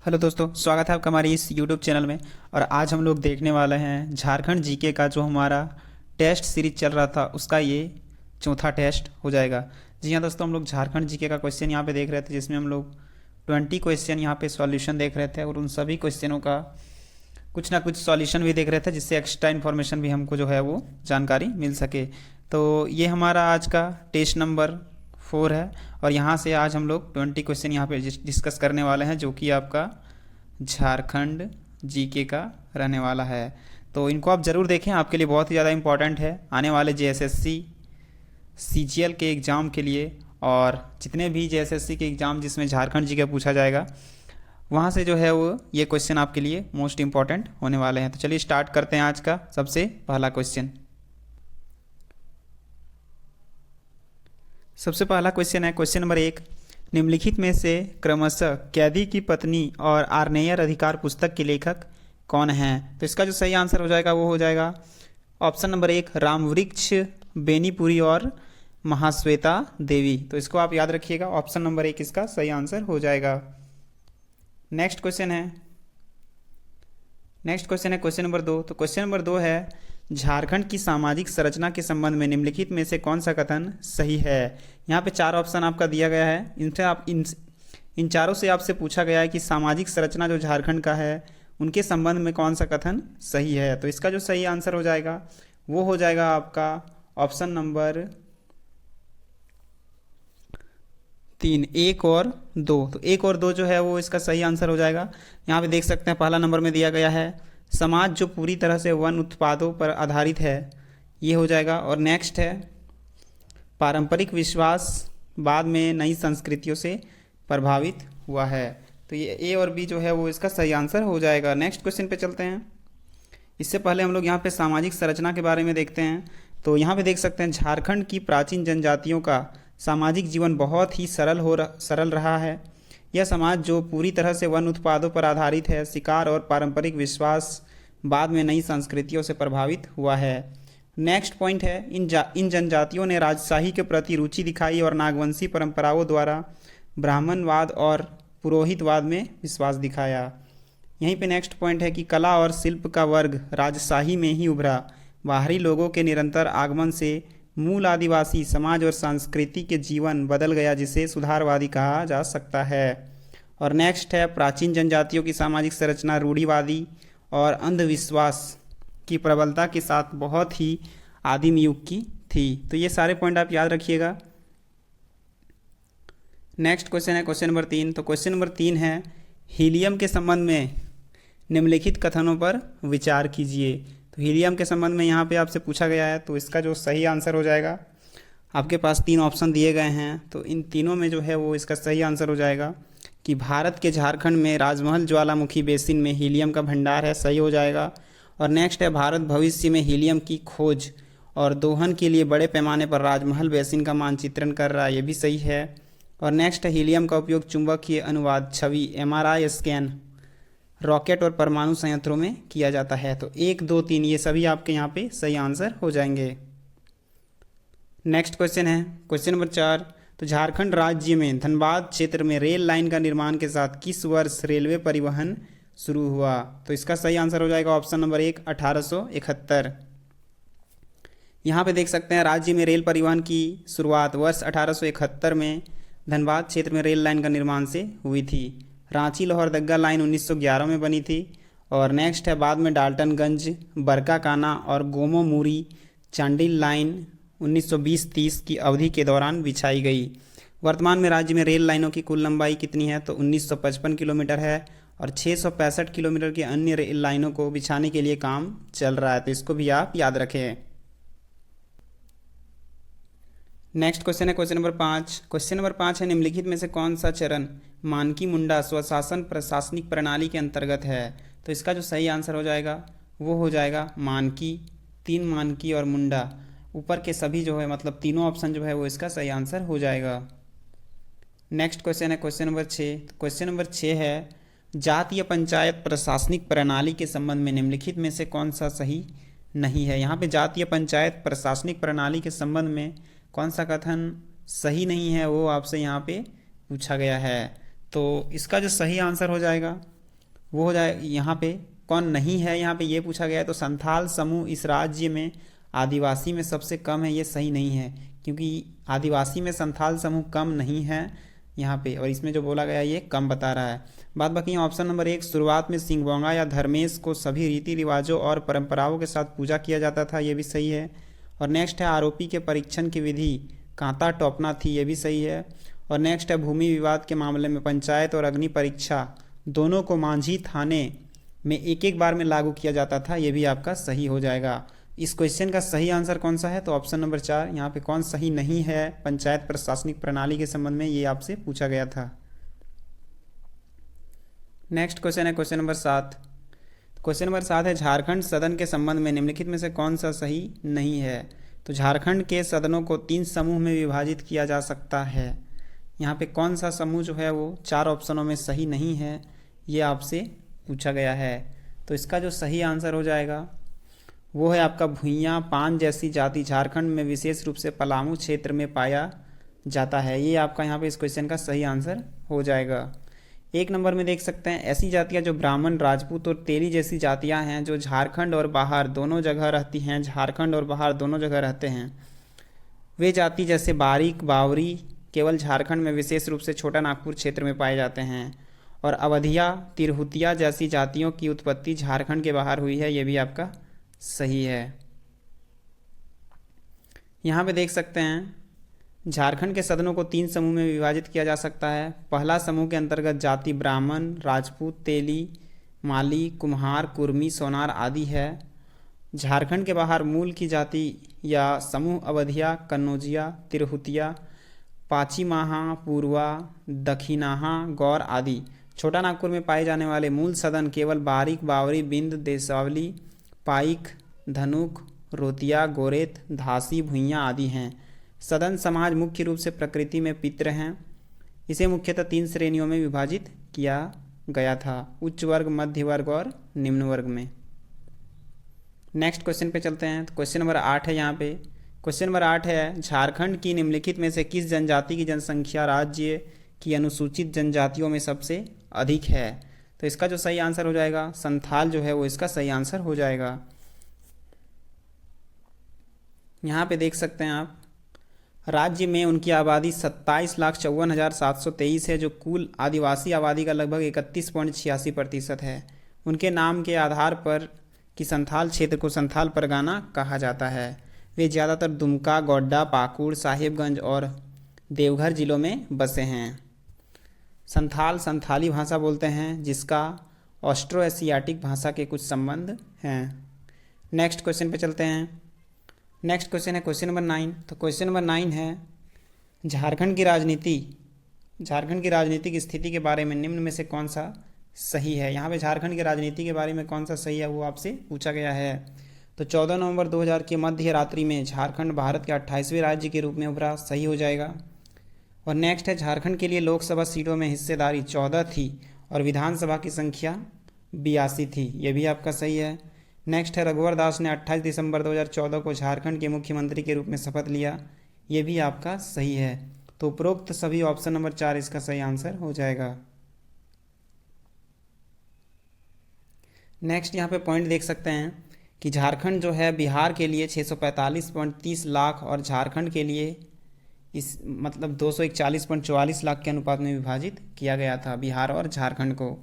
Hello दोस्तों, स्वागत है आपका हमारे इस यूट्यूब चैनल में। और आज हम लोग देखने वाले हैं झारखंड जीके का जो हमारा टेस्ट सीरीज चल रहा था उसका ये चौथा टेस्ट हो जाएगा। जी हाँ दोस्तों, हम लोग झारखंड जीके का क्वेश्चन यहाँ पे देख रहे थे, जिसमें हम लोग 20 क्वेश्चन यहाँ पे सॉल्यूशन देख रहे थे और उन सभी क्वेश्चनों का कुछ ना कुछ सॉल्यूशन भी देख रहे थे, जिससे एक्स्ट्रा इन्फॉर्मेशन भी हमको जो है वो जानकारी मिल सके। तो ये हमारा आज का टेस्ट नंबर 4 है और यहाँ से आज हम लोग 20 क्वेश्चन यहाँ पे डिस्कस करने वाले हैं, जो कि आपका झारखंड जीके का रहने वाला है। तो इनको आप ज़रूर देखें, आपके लिए बहुत ही ज़्यादा इंपॉर्टेंट है आने वाले जेएसएससी सीजीएल के एग्ज़ाम के लिए। और जितने भी जेएसएससी के एग्ज़ाम जिसमें झारखंड जीके पूछा जाएगा, वहाँ से जो है वो ये क्वेश्चन आपके लिए मोस्ट इंपॉर्टेंट होने वाले हैं। तो चलिए स्टार्ट करते हैं आज का सबसे पहला क्वेश्चन। सबसे पहला क्वेश्चन है क्वेश्चन नंबर 1। निम्नलिखित में से क्रमशः कैदी की पत्नी और आर्नेयर अधिकार पुस्तक के लेखक कौन हैं? तो इसका जो सही आंसर हो जाएगा वो हो जाएगा ऑप्शन नंबर 1, रामवृक्ष बेनीपुरी और महाश्वेता देवी। तो इसको आप याद रखिएगा, ऑप्शन नंबर 1 इसका सही आंसर हो जाएगा। नेक्स्ट क्वेश्चन है क्वेश्चन नंबर 2। तो क्वेश्चन नंबर 2 है, झारखंड की सामाजिक संरचना के संबंध में निम्नलिखित में से कौन सा कथन सही है? यहाँ पे 4 ऑप्शन आपका दिया गया है। इनसे आप इन चारों से आपसे पूछा गया है कि सामाजिक संरचना जो झारखंड का है उनके संबंध में कौन सा कथन सही है। तो इसका जो सही आंसर हो जाएगा वो हो जाएगा आपका ऑप्शन नंबर 3, 1 और 2। तो 1 और 2 जो है वो इसका सही आंसर हो जाएगा। यहाँ पे देख सकते हैं पहला नंबर में दिया गया है समाज जो पूरी तरह से वन उत्पादों पर आधारित है, ये हो जाएगा। और नेक्स्ट है पारंपरिक विश्वास बाद में नई संस्कृतियों से प्रभावित हुआ है। तो ये ए और बी जो है वो इसका सही आंसर हो जाएगा। नेक्स्ट क्वेश्चन पे चलते हैं। इससे पहले हम लोग यहाँ पे सामाजिक संरचना के बारे में देखते हैं। तो यहाँ पे देख सकते हैं झारखंड की प्राचीन जनजातियों का सामाजिक जीवन बहुत ही सरल रहा है। यह समाज जो पूरी तरह से वन उत्पादों पर आधारित है, शिकार और पारंपरिक विश्वास बाद में नई संस्कृतियों से प्रभावित हुआ है। नेक्स्ट पॉइंट है, इन जनजातियों ने राजशाही के प्रति रुचि दिखाई और नागवंशी परंपराओं द्वारा ब्राह्मणवाद और पुरोहितवाद में विश्वास दिखाया। यहीं पे नेक्स्ट पॉइंट है कि कला और शिल्प का वर्ग राजशाही में ही उभरा। बाहरी लोगों के निरंतर आगमन से मूल आदिवासी समाज और संस्कृति के जीवन बदल गया, जिसे सुधारवादी कहा जा सकता है। और नेक्स्ट है प्राचीन जनजातियों की सामाजिक संरचना रूढ़िवादी और अंधविश्वास की प्रबलता के साथ बहुत ही आदिम युग की थी। तो ये सारे पॉइंट आप याद रखिएगा। नेक्स्ट क्वेश्चन है क्वेश्चन नंबर 3। तो क्वेश्चन नंबर 3 है, हीलियम के संबंध में निम्नलिखित कथनों पर विचार कीजिए। तो हीलियम के संबंध में यहाँ पे आपसे पूछा गया है, तो इसका जो सही आंसर हो जाएगा, आपके पास 3 ऑप्शन दिए गए हैं, तो इन तीनों में जो है वो इसका सही आंसर हो जाएगा कि भारत के झारखंड में राजमहल ज्वालामुखी बेसिन में हीलियम का भंडार है, सही हो जाएगा। और नेक्स्ट है भारत भविष्य में हीलियम की खोज और दोहन के लिए बड़े पैमाने पर राजमहल बेसिन का मानचित्रण कर रहा है, ये भी सही है। और नेक्स्ट है हीलियम का उपयोग चुंबकीय अनुवाद, छवि, एमआरआई स्कैन, रॉकेट और परमाणु संयंत्रों में किया जाता है। तो 1, 2, 3 ये सभी आपके यहाँ पे सही आंसर हो जाएंगे। नेक्स्ट क्वेश्चन है क्वेश्चन नंबर 4। तो झारखंड राज्य में धनबाद क्षेत्र में रेल लाइन का निर्माण के साथ किस वर्ष रेलवे परिवहन शुरू हुआ? तो इसका सही आंसर हो जाएगा ऑप्शन नंबर 1, 1871। यहाँ पे देख सकते हैं राज्य में रेल परिवहन की शुरुआत वर्ष 1871 में धनबाद क्षेत्र में रेल लाइन का निर्माण से हुई थी। रांची लोहरदगा लाइन 1911 में बनी थी। और नेक्स्ट है बाद में डाल्टनगंज, बरकाकाना और गोमो मूरी चांडिल लाइन 1920-30 की अवधि के दौरान बिछाई गई। वर्तमान में राज्य में रेल लाइनों की कुल लंबाई कितनी है? तो 1955 किलोमीटर है और 665 किलोमीटर की अन्य रेल लाइनों को बिछाने के लिए काम चल रहा है, तो इसको भी आप याद रखें। नेक्स्ट क्वेश्चन है क्वेश्चन नंबर 5। क्वेश्चन नंबर 5 है, निम्नलिखित में से कौन सा चरण मानकी मुंडा स्वशासन प्रशासनिक प्रणाली के अंतर्गत है? तो इसका जो सही आंसर हो जाएगा वो हो जाएगा मानकी, 3 मानकी और मुंडा, ऊपर के सभी जो है मतलब तीनों ऑप्शन जो है वो इसका सही आंसर हो जाएगा। नेक्स्ट क्वेश्चन है क्वेश्चन नंबर 6। क्वेश्चन नंबर 6 है, जातीय पंचायत प्रशासनिक प्रणाली के संबंध में निम्नलिखित में से कौन सा सही नहीं है? यहाँ पे जातीय पंचायत प्रशासनिक प्रणाली के संबंध में कौन सा कथन सही नहीं है वो आपसे यहाँ पे पूछा गया है। तो इसका जो सही आंसर हो जाएगा वो हो जाए, यहाँ पे कौन नहीं है, यहाँ पे ये पूछा गया है। तो संथाल समूह इस राज्य में आदिवासी में सबसे कम है, ये सही नहीं है, क्योंकि आदिवासी में संथाल समूह कम नहीं है यहाँ पे, और इसमें जो बोला गया ये कम बता रहा है। बात बाकी ऑप्शन नंबर 1, शुरुआत में सिंगबोंगा या धर्मेश को सभी रीति रिवाजों और परंपराओं के साथ पूजा किया जाता था, ये भी सही है। और नेक्स्ट है आरोपी के परीक्षण की विधि कांता टोपना थी, ये भी सही है। और नेक्स्ट है भूमि विवाद के मामले में पंचायत और अग्नि परीक्षा दोनों को मांझी थाने में एक एक बार में लागू किया जाता था, ये भी आपका सही हो जाएगा। इस क्वेश्चन का सही आंसर कौन सा है, तो ऑप्शन नंबर 4, यहाँ पे कौन सही नहीं है पंचायत प्रशासनिक प्रणाली के संबंध में, ये आपसे पूछा गया था। नेक्स्ट क्वेश्चन है क्वेश्चन नंबर 7। क्वेश्चन नंबर 7 है झारखंड सदन के संबंध में निम्नलिखित में से कौन सा सही नहीं है। तो झारखंड के सदनों को 3 समूह में विभाजित किया जा सकता है, यहाँ पे कौन सा समूह जो है वो 4 ऑप्शनों में सही नहीं है, ये आपसे पूछा गया है। तो इसका जो सही आंसर हो जाएगा वो है आपका भुइयां पान जैसी जाति झारखंड में विशेष रूप से पलामू क्षेत्र में पाया जाता है, ये आपका यहाँ पे इस क्वेश्चन का सही आंसर हो जाएगा। 1 नंबर में देख सकते हैं ऐसी जातियाँ जो ब्राह्मण, राजपूत और तेली जैसी जातियाँ हैं जो झारखंड और बाहर दोनों जगह रहती हैं, झारखंड और बाहर दोनों जगह रहते हैं। वे जाति जैसे बारीक बावरी केवल झारखंड में विशेष रूप से छोटा नागपुर क्षेत्र में पाए जाते हैं। और अवधिया तिरहुतिया जैसी जातियों की उत्पत्ति झारखंड के बाहर हुई है, ये भी आपका सही है। यहाँ पे देख सकते हैं झारखंड के सदनों को 3 समूह में विभाजित किया जा सकता है। पहला समूह के अंतर्गत जाति ब्राह्मण, राजपूत, तेली, माली, कुम्हार, कुर्मी, सोनार आदि है। झारखंड के बाहर मूल की जाति या समूह अवधिया, कन्नौजिया, तिरहुतिया, पाचीमाहा, पूर्वा, दखिनाहा, गौर आदि। छोटा नागपुर में पाए जाने वाले मूल सदन केवल बारीक बावरी, बिंद, देसावली, पाइक, धनुक, रोतिया, गोरेत, धासी, भुइयां आदि हैं। सदन समाज मुख्य रूप से प्रकृति में पितृ हैं। इसे मुख्यतः 3 श्रेणियों में विभाजित किया गया था, उच्च वर्ग, मध्य वर्ग और निम्न वर्ग में। नेक्स्ट क्वेश्चन पे चलते हैं। तो क्वेश्चन नंबर 8 है यहाँ पे। क्वेश्चन नंबर 8 है झारखंड की निम्नलिखित में से किस जनजाति की जनसंख्या राज्य की अनुसूचित जनजातियों में सबसे अधिक है। तो इसका जो सही आंसर हो जाएगा संथाल जो है वो इसका सही आंसर हो जाएगा। यहाँ पे देख सकते हैं आप राज्य में उनकी आबादी 27,54,723 है, जो कुल आदिवासी आबादी का लगभग 31.86% है। उनके नाम के आधार पर कि संथाल क्षेत्र को संथाल परगना कहा जाता है। वे ज़्यादातर दुमका, गोड्डा, पाकुड़, साहिबगंज और देवघर जिलों में बसे हैं। संथाल संथाली भाषा बोलते हैं, जिसका ऑस्ट्रो एशियाटिक भाषा के कुछ संबंध हैं। नेक्स्ट क्वेश्चन पे चलते हैं। नेक्स्ट क्वेश्चन है क्वेश्चन नंबर 9। तो क्वेश्चन नंबर 9 है झारखंड की राजनीतिक स्थिति के बारे में निम्न में से कौन सा सही है। यहाँ पे झारखंड की राजनीति के बारे में कौन सा सही है वो आपसे पूछा गया है। तो 14 नवंबर 2000 की मध्य रात्रि में झारखंड भारत के 28वें राज्य के रूप में उभरा, सही हो जाएगा। और नेक्स्ट है झारखंड के लिए लोकसभा सीटों में हिस्सेदारी 14 थी और विधानसभा की संख्या 82 थी, ये भी आपका सही है। नेक्स्ट है रघुवर दास ने 28 दिसंबर 2014 को झारखंड के मुख्यमंत्री के रूप में शपथ लिया, ये भी आपका सही है। तो उपरोक्त सभी ऑप्शन नंबर 4 इसका सही आंसर हो जाएगा। नेक्स्ट यहाँ पे पॉइंट देख सकते हैं कि झारखंड जो है बिहार के लिए 645.30 लाख और झारखंड के लिए इस मतलब 241.44 लाख के अनुपात में विभाजित किया गया था बिहार और झारखंड को।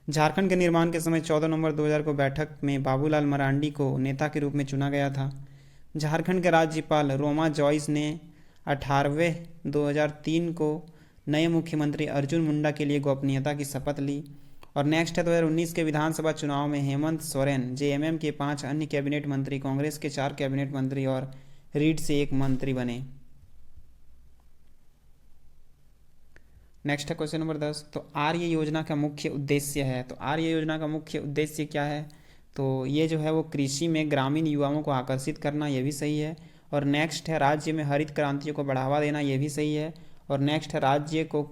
झारखंड के निर्माण के समय 14 नवंबर 2000 को बैठक में बाबूलाल मरांडी को नेता के रूप में चुना गया था। झारखंड के राज्यपाल रोमा जॉइस ने 18/2003 को नए मुख्यमंत्री अर्जुन मुंडा के लिए गोपनीयता की शपथ ली। और नेक्स्ट है 2019 के विधानसभा चुनाव में हेमंत सोरेन जेएमएम के 5 अन्य कैबिनेट मंत्री, कांग्रेस के 4 कैबिनेट मंत्री और रीड से 1 मंत्री बने। नेक्स्ट है क्वेश्चन नंबर 10। तो आर्य योजना का मुख्य उद्देश्य है। तो आर्य योजना का मुख्य उद्देश्य क्या है, तो ये जो है वो कृषि में ग्रामीण युवाओं को आकर्षित करना, ये भी सही है। और नेक्स्ट है राज्य में हरित क्रांति को बढ़ावा देना, ये भी सही है। और नेक्स्ट है राज्य को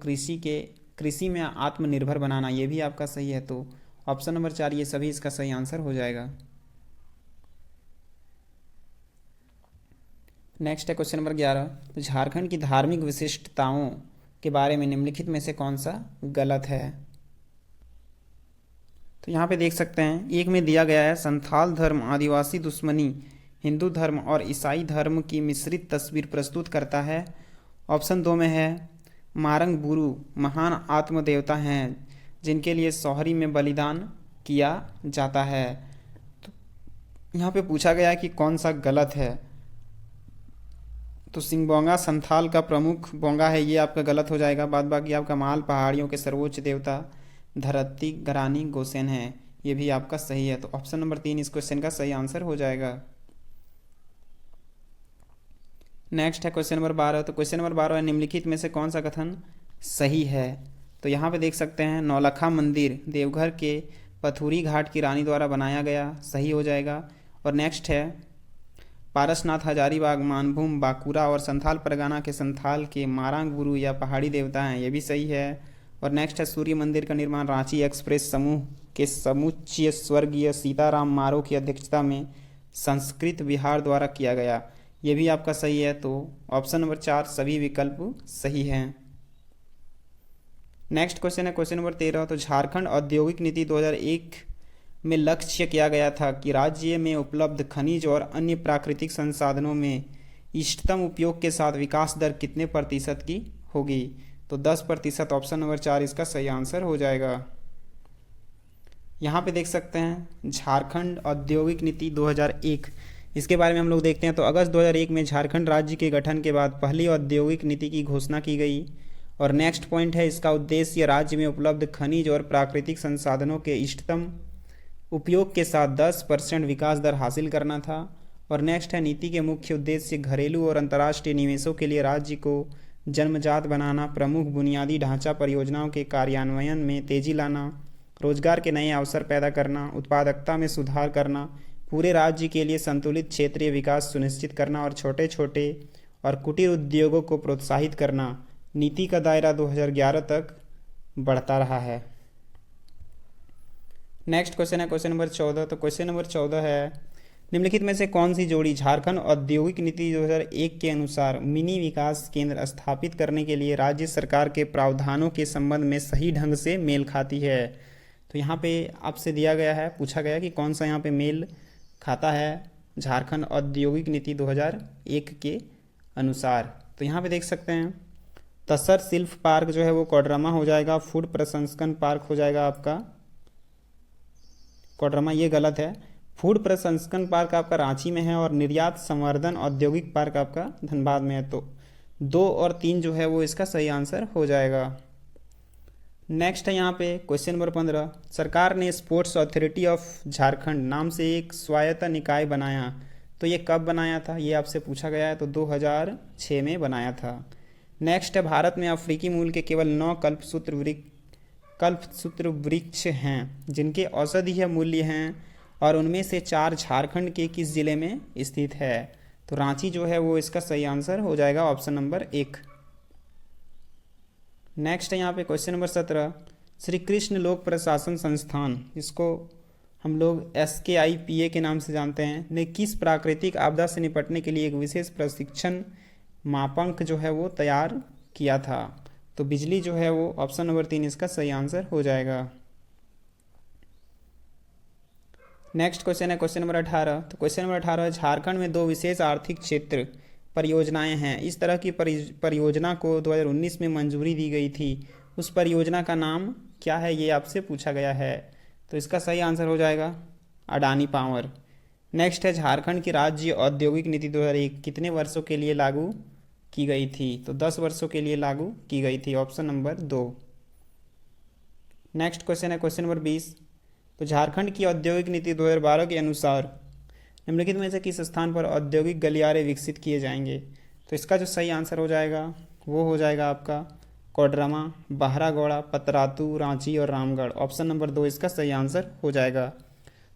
कृषि में आत्मनिर्भर बनाना, ये भी आपका सही है। तो ऑप्शन नंबर 4 ये सभी इसका सही आंसर हो जाएगा। नेक्स्ट है क्वेश्चन नंबर 11। तो झारखंड की धार्मिक विशिष्टताओं के बारे में निम्नलिखित में से कौन सा गलत है। तो यहाँ पे देख सकते हैं, एक में दिया गया है संथाल धर्म आदिवासी दुश्मनी हिंदू धर्म और ईसाई धर्म की मिश्रित तस्वीर प्रस्तुत करता है। ऑप्शन 2 में है मारंग बुरु महान आत्मदेवता हैं जिनके लिए सोहरी में बलिदान किया जाता है। तो यहाँ पे पूछा गया है कि कौन सा गलत है। तो सिंगबोंगा संथाल का प्रमुख बोंगा है, ये आपका गलत हो जाएगा। बाद बाकी आपका माल पहाड़ियों के सर्वोच्च देवता धरती घरानी गोसेन है, ये भी आपका सही है। तो ऑप्शन नंबर 3 इस क्वेश्चन का सही आंसर हो जाएगा। नेक्स्ट है क्वेश्चन नंबर 12। तो क्वेश्चन नंबर 12 है निम्नलिखित में से कौन सा कथन सही है। तो यहाँ पे देख सकते हैं नौलखा मंदिर देवघर के पथुरी घाट की रानी द्वारा बनाया गया, सही हो जाएगा। और नेक्स्ट है पारसनाथ हजारीबाग मानभूम बांकुरा और संथाल परगना के संथाल के मारांग गुरु या पहाड़ी देवता हैं, ये भी सही है। और नेक्स्ट है सूर्य मंदिर का निर्माण रांची एक्सप्रेस समूह के समुच्चय स्वर्गीय सीताराम मारो की अध्यक्षता में संस्कृत विहार द्वारा किया गया, ये भी आपका सही है। तो ऑप्शन नंबर 4 सभी विकल्प सही हैं। नेक्स्ट क्वेश्चन है क्वेश्चन नंबर 13। तो झारखंड औद्योगिक नीति 2001 में लक्ष्य किया गया था कि राज्य में उपलब्ध खनिज और अन्य प्राकृतिक संसाधनों में इष्टतम उपयोग के साथ विकास दर कितने प्रतिशत की होगी। तो 10%। ऑप्शन नंबर 4 इसका सही आंसर हो जाएगा। यहाँ पे देख सकते हैं झारखंड औद्योगिक नीति 2001, इसके बारे में हम लोग देखते हैं। तो अगस्त 2001 में झारखंड राज्य के गठन के बाद पहली औद्योगिक नीति की घोषणा की गई। और नेक्स्ट पॉइंट है इसका उद्देश्य राज्य में उपलब्ध खनिज और प्राकृतिक संसाधनों के इष्टतम उपयोग के साथ 10% विकास दर हासिल करना था। और नेक्स्ट है नीति के मुख्य उद्देश्य घरेलू और अंतर्राष्ट्रीय निवेशों के लिए राज्य को जन्मजात बनाना, प्रमुख बुनियादी ढांचा परियोजनाओं के कार्यान्वयन में तेजी लाना, रोजगार के नए अवसर पैदा करना, उत्पादकता में सुधार करना, पूरे राज्य के लिए संतुलित क्षेत्रीय विकास सुनिश्चित करना और छोटे छोटे और कुटीर उद्योगों को प्रोत्साहित करना। नीति का दायरा 2011 तक बढ़ता रहा है। नेक्स्ट क्वेश्चन है क्वेश्चन नंबर 14। तो क्वेश्चन नंबर 14 है निम्नलिखित में से कौन सी जोड़ी झारखंड औद्योगिक नीति 2001 के अनुसार मिनी विकास केंद्र स्थापित करने के लिए राज्य सरकार के प्रावधानों के संबंध में सही ढंग से मेल खाती है। तो यहाँ पे आपसे दिया गया है, पूछा गया कि कौन सा यहाँ पे मेल खाता है झारखंड औद्योगिक नीति 2001 के अनुसार। तो यहाँ पे देख सकते हैं तसर शिल्प पार्क जो है वो कोडरमा हो जाएगा, फूड प्रसंस्करण पार्क हो जाएगा आपका कोडरमा, ये गलत है। फूड प्रसंस्करण पार्क आपका रांची में है और निर्यात संवर्धन औद्योगिक पार्क आपका धनबाद में है। तो 2 और 3 जो है वो इसका सही आंसर हो जाएगा। नेक्स्ट है यहाँ पे क्वेश्चन नंबर 15। सरकार ने स्पोर्ट्स अथॉरिटी ऑफ झारखंड नाम से एक स्वायत्त निकाय बनाया, तो ये कब बनाया था, ये आपसे पूछा गया है। तो 2006 में बनाया था। नेक्स्ट है भारत में अफ्रीकी मूल के केवल 9 कल्पसूत्र वृक्ष हैं जिनके औषधीय मूल्य हैं और उनमें से 4 झारखंड के किस जिले में स्थित है। तो रांची जो है वो इसका सही आंसर हो जाएगा, ऑप्शन नंबर 1। नेक्स्ट है यहाँ पे क्वेश्चन नंबर 17। श्री कृष्ण लोक प्रशासन संस्थान, इसको हम लोग SKIPA के नाम से जानते हैं, ने किस प्राकृतिक आपदा से निपटने के लिए एक विशेष प्रशिक्षण मापांक जो है वो तैयार किया था। तो बिजली जो है वो ऑप्शन नंबर 3 इसका सही आंसर हो जाएगा। नेक्स्ट क्वेश्चन है क्वेश्चन नंबर 18। तो क्वेश्चन नंबर 18 झारखंड में 2 विशेष आर्थिक क्षेत्र परियोजनाएं हैं, इस तरह की परियोजना को 2019 में मंजूरी दी गई थी, उस परियोजना का नाम क्या है, ये आपसे पूछा गया है। तो इसका सही आंसर हो जाएगा अडानी पावर। नेक्स्ट है झारखंड की राज्य औद्योगिक नीति 2001 कितने वर्षों के लिए लागू की गई थी। तो 10 वर्षों के लिए लागू की गई थी, ऑप्शन नंबर 2। नेक्स्ट क्वेश्चन है क्वेश्चन नंबर 20। तो झारखंड की औद्योगिक नीति 2012 के अनुसार निम्नलिखित में से किस स्थान पर औद्योगिक गलियारे विकसित किए जाएंगे। तो इसका जो सही आंसर हो जाएगा वो हो जाएगा आपका कोडरमा, बहरागोड़ा, पतरातू, रांची और रामगढ़, ऑप्शन नंबर 2 इसका सही आंसर हो जाएगा।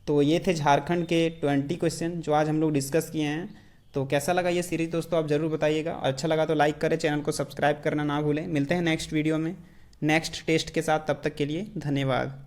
तो ये थे झारखंड के 20 क्वेश्चन जो आज हम लोग डिस्कस किए हैं। तो कैसा लगा ये सीरीज़ दोस्तों आप ज़रूर बताइएगा, और अच्छा लगा तो लाइक करें, चैनल को सब्सक्राइब करना ना भूलें। मिलते हैं नेक्स्ट वीडियो में नेक्स्ट टेस्ट के साथ, तब तक के लिए धन्यवाद।